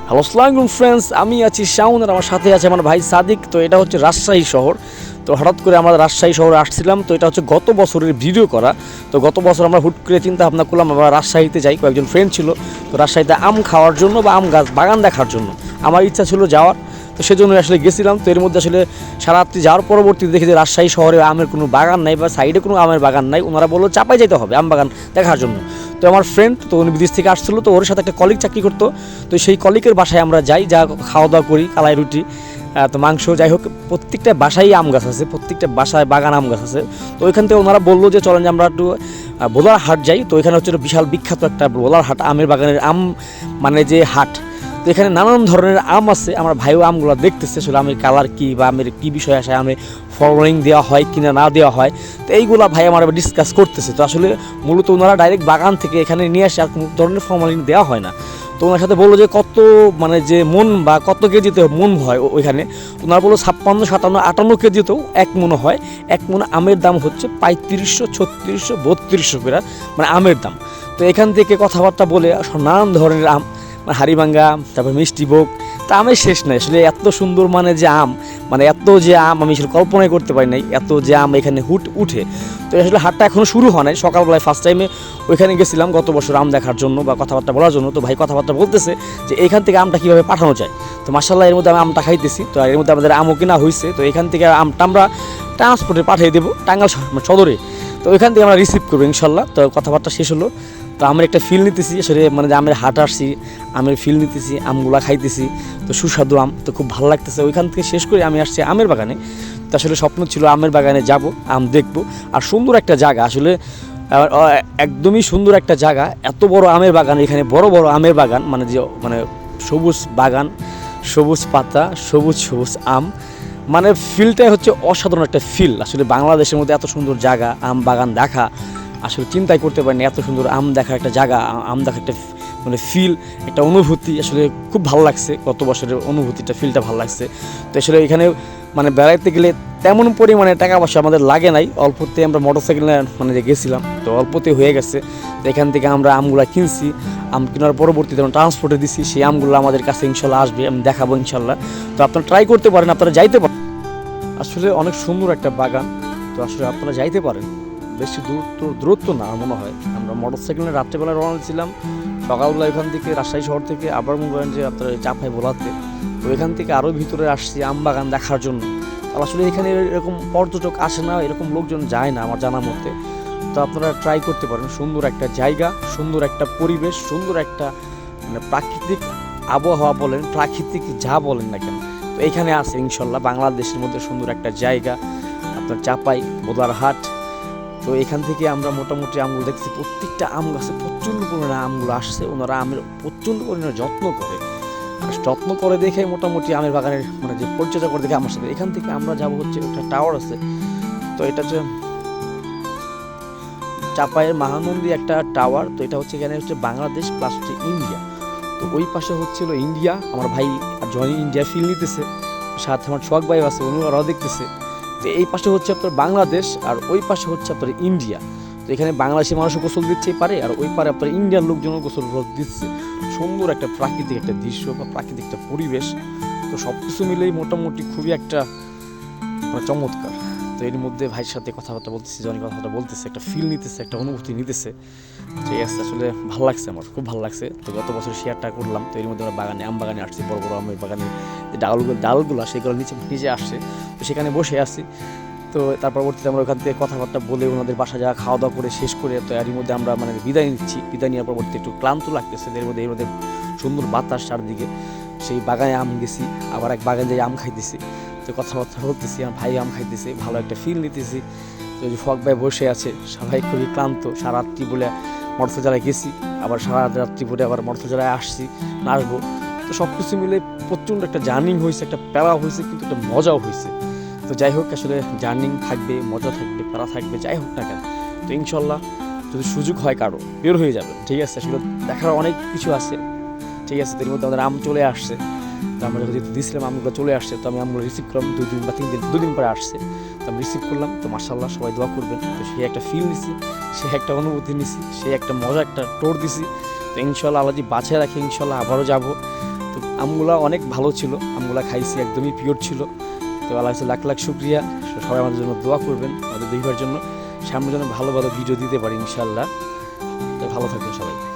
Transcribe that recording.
Hello আসসালামু আলাইকুম friends, আমি আছি শাওন আর আমার সাথে আছে আমার ভাই সাদিক। তো এটা হচ্ছে রাজশাহী শহর। তো হঠাৎ করে আমরা রাজশাহী শহরে আসছিলাম। তো এটা হচ্ছে গত বছরের ভিডিও করা। তো গত বছর আমরা হুট করে চিন্তা ভাবনা করলাম আমরা রাজশাহীতে যাই, কয়েকজন ফ্রেন্ড ছিল। তো রাজশাহীতে আম খাওয়ার জন্য বা আম গাছ বাগান দেখার জন্য আমার ইচ্ছা ছিল যাওয়ার। তো সেজন্য আসলে গেছিলাম। তো এর মধ্যে আসলে সারা রাত্রি যাওয়ার পরবর্তীতে দেখি যে রাজশাহী শহরে আমের কোনো বাগান নাই বা সাইডে কোনো আমের বাগান নাই। ওনারা বললো চাপাই যেতে হবে আম বাগান দেখার জন্য। তো আমার ফ্রেন্ড, তো উনি বিদেশ থেকে আসছিলো, তো ওর সাথে একটা কলিগ চাকরি করতো। তো সেই কলিগের বাসায় আমরা যাই, যা খাওয়া দাওয়া করি, কালাই রুটি, তো মাংস, যাই হোক প্রত্যেকটা বাসায় আম গাছ আছে, প্রত্যেকটা বাসায় বাগান আম গাছ আছে। তো ওইখান থেকে ওনারা বললো যে চলেন যে আমরা একটু বোলার হাট যাই। তো এখানে হচ্ছে বিশাল বিখ্যাত একটা বোলার হাট, আমের বাগানের আম মানে যে হাট। তো এখানে নানান ধরনের আম আছে। আমার ভাইও আমগুলো দেখতেছে আসলে আমের কালার কী বা আমের কী বিষয় আসে, আমে ফলনিং দেওয়া হয় কি না দেওয়া হয়। তো এইগুলো ভাই আমার ডিসকাস করতেছে। তো আসলে মূলত ওনারা ডাইরেক্ট বাগান থেকে এখানে নিয়ে আসে, আর কোনো ধরনের ফলনিং দেওয়া হয় না। তো ওনার সাথে বললো যে কত মানে যে মন বা কত কেজিতে মন হয় ওইখানে। ওনারা বললো 56, 57, 58 কেজিতেও এক মন হয়। এক মন আমের দাম হচ্ছে 3500, 3600, 3200 করে মানে আমের দাম। তো এখান থেকে কথাবার্তা বলে নানান ধরনের আম, হাড়িভাঙ্গা, তারপর মিষ্টি ভোগ, তা আমের শেষ নাই আসলে। এত সুন্দর মানে যে আম, মানে এত যে আম আমি আসলে কল্পনাই করতে পারি নাই, এত যে আম এখানে উঠে। তো আসলে হাটটা এখনও শুরু হয় নাই। সকালবেলায় ফার্স্ট টাইমে ওইখানে গেছিলাম গত বছর আম দেখার জন্য বা কথাবার্তা বলার জন্য। তো ভাই কথাবার্তা বলতেছে যে এখান থেকে আমটা কীভাবে পাঠানো যায়। তো মাশাআল্লাহ এর মধ্যে আমি আমটা খাইতেছি। তো এর মধ্যে আমাদের আমও কিনা হয়েছে। তো এখান থেকে আমটা আমরা ট্রান্সপোর্টে পাঠিয়ে দেবো টাঙ্গাইল সদরে। তো ওইখান থেকে আমরা রিসিভ করবো ইনশাল্লাহ। তো কথাবার্তা শেষ হলো। তো আমরা একটা ফিল নিতেছি আসলে, মানে যে আমের হাট আসছি, আমের ফিল নিতেছি, আমগুলা খাইতেছি। তো সুস্বাদু আম, তো খুব ভালো লাগতেছে। ওইখান থেকে শেষ করে আমি আসছি আমের বাগানে। তো আসলে স্বপ্ন ছিল আমের বাগানে যাব, আম দেখব। আর সুন্দর একটা জায়গা আসলে, একদমই সুন্দর একটা জায়গা। এত বড় আমের বাগান, এখানে বড় বড় আমের বাগান, মানে যে মানে সবুজ বাগান, সবুজ পাতা, সবুজ সবুজ আম, মানে ফিলটাই হচ্ছে অসাধারণ একটা ফিল। আসলে বাংলাদেশের মধ্যে এত সুন্দর জায়গা আম বাগান দেখা আসলে চিন্তাই করতে পারিনি। এত সুন্দর আম দেখার একটা জায়গা, আম দেখার একটা মানে ফিল, একটা অনুভূতি আসলে খুব ভালো লাগছে। গত বছরের অনুভূতিটা, ফিলটা ভালো লাগছে। তো আসলে এখানে মানে বেড়াইতে গেলে তেমন পরিমাণে টাকা পয়সা আমাদের লাগে নাই। অল্পতে আমরা মোটরসাইকেল মানে যে গেছিলাম, তো অল্পতে হয়ে গেছে। তো এখান থেকে আমরা আমগুলা কিনছি, আম কেনার পরবর্তীতে আমরা ট্রান্সপোর্টে দিছি। সেই আমগুলো আমাদের কাছে ইনশাল্লাহ আসবে, আমি দেখাবো ইনশাল্লাহ। তো আপনারা ট্রাই করতে পারেন, আপনারা যাইতে পারেন। আসলে অনেক সুন্দর একটা বাগান। তো আসলে আপনারা যাইতে পারেন, বেশি দূরত্ব না মনে হয়। আমরা মোটরসাইকেলে রাত্রেবেলা রওনা ছিলাম, সকালবেলা এখান থেকে রাজশাহী শহর থেকে আবার মনে করেন যে আপনার চাপাই বোলাতে। তো এখান থেকে আরও ভিতরে আসছি আম বাগান দেখার জন্য। আসলে এখানে এরকম পর্যটক আসে না, এরকম লোকজন যায় না আমার জানার মধ্যে। তো আপনারা ট্রাই করতে পারেন। সুন্দর একটা জায়গা, সুন্দর একটা পরিবেশ, সুন্দর একটা মানে প্রাকৃতিক আবহাওয়া বলেন, প্রাকৃতিক যা বলেন না কেন, তো এখানে আছে ইনশাল্লাহ। বাংলাদেশের মধ্যে সুন্দর একটা জায়গা আপনার চাপাই বোদার হাট। তো এখান থেকে আমরা মোটামুটি আমগুলো দেখছি, প্রত্যেকটা আম গাছে প্রচণ্ড পরিমাণে আমগুলো আসছে। ওনারা আমের প্রচণ্ড পরিমাণে যত্ন করে দেখে মোটামুটি আমের বাগানের মানে যে পরিচর্যা করে দেখে আমার সাথে। এখান থেকে আমরা যাবো হচ্ছে একটা টাওয়ার আছে। তো এটা হচ্ছে চাপাইয়ের মহানন্দী একটা টাওয়ার। তো এটা হচ্ছে এখানে হচ্ছে বাংলাদেশ প্লাস হচ্ছে ইন্ডিয়া। তো ওই পাশে হচ্ছিল ইন্ডিয়া, আমার ভাই জয়নি ইন্ডিয়া ফিল নিতেছে, সাথে আমার সোহাগ ভাই আছে, ওরাও দেখতেছে। তো এই পাশে হচ্ছে আপনার বাংলাদেশ আর ওই পাশে হচ্ছে আপনার ইন্ডিয়া। তো এখানে বাংলাদেশি মানুষও গোসল দিচ্ছেই পারে, আর ওই পারে আপনার ইন্ডিয়ার লোকজনও গোসল দিচ্ছে। সুন্দর একটা প্রাকৃতিক একটা দৃশ্য বা প্রাকৃতিক একটা পরিবেশ। তো সব কিছু মিলেই মোটামুটি খুবই একটা চমৎকার। তো এর মধ্যে ভাইয়ের সাথে কথাবার্তা বলতেছি, জনি কথাবার্তা বলতেছে, একটা ফিল নিতেছে, একটা অনুভূতি নিতেছে। ঠিক আছে, আসলে ভালো লাগছে, আমার খুব ভালো লাগছে। তো গত বছর শেয়ারটা করলাম। তো এর মধ্যে আমরা বাগানে আম বাগানে আসছি, বড় বড় আমের বাগানে যে ডালগুলো সেগুলো নিচে আসছে। তো সেখানে বসে আসছি। তো তার পরবর্তীতে আমরা ওখান থেকে কথাবার্তা বলে ওনাদের বাসা যাওয়া খাওয়া দাওয়া করে শেষ করে, তো এর মধ্যে আমরা মানে বিদায় নিচ্ছি। বিদায় নেওয়ার পরবর্তী একটু ক্লান্ত লাগতেছে। এর মধ্যে সুন্দর বাতাস চারদিকে। সেই বাগানে আম গেছি, আবার এক বাগানে যাই আম খাইতেছি। তো কথাবার্তা বলতেছি, আমার ভাই আম খাইতেছি, ভালো একটা ফিল নিতেছি। তো ফক ভাই বসে আছে, সবাই খুবই ক্লান্ত। সারা রাত্রি বলে মর্থজালায় গেছি, আবার সারা রাত্রি বলে আবার মর্থজালায় আসছি, আসবো। তো সব কিছু মিলে প্রচণ্ড একটা জার্নিং হয়েছে, একটা প্যারা হয়েছে, কিন্তু একটা মজাও হয়েছে। তো যাই হোক, আসলে জার্নিং থাকবে, মজা থাকবে, প্যারা থাকবে, যাই হোক না কেন। তো ইনশাল্লাহ যদি সুযোগ হয় কারো, বের হয়ে যাবে। ঠিক আছে, আসলে দেখার অনেক কিছু আছে। ঠিক আছে, এর মধ্যে আমাদের আম চলে আসছে। তো আমরা যেহেতু দিয়েছিলাম আমগুলো চলে আসছে, তো আমি আমগুলো রিসিভ করলাম 2 দিন বা 3 দিন, 2 দিন পরে আসছে। তো আমি রিসিভ করলাম। তো মাশাআল্লাহ সবাই দোয়া করবেন। তো সেই একটা ফিল নিছি, সেই একটা অনুভূতি নিছি, সেই একটা মজা একটা টোর দিছি। তো ইনশাল্লাহ আল্লাহ যদি বাঁচিয়ে রাখে, ইনশাল্লাহ আবারও যাবো। তো আমগুলা অনেক ভালো ছিল, আমগুলা খাইছি একদমই পিওর ছিল। তো আল্লাহ কাছে লাখ লাখ শুক্রিয়া, সবাই আমাদের জন্য দোয়া করবেন, আমাদের দেখবার জন্য, সামনে যেন ভালো ভালো ভিডিও দিতে পারি ইনশাআল্লাহ। তো ভালো থাকবেন সবাই।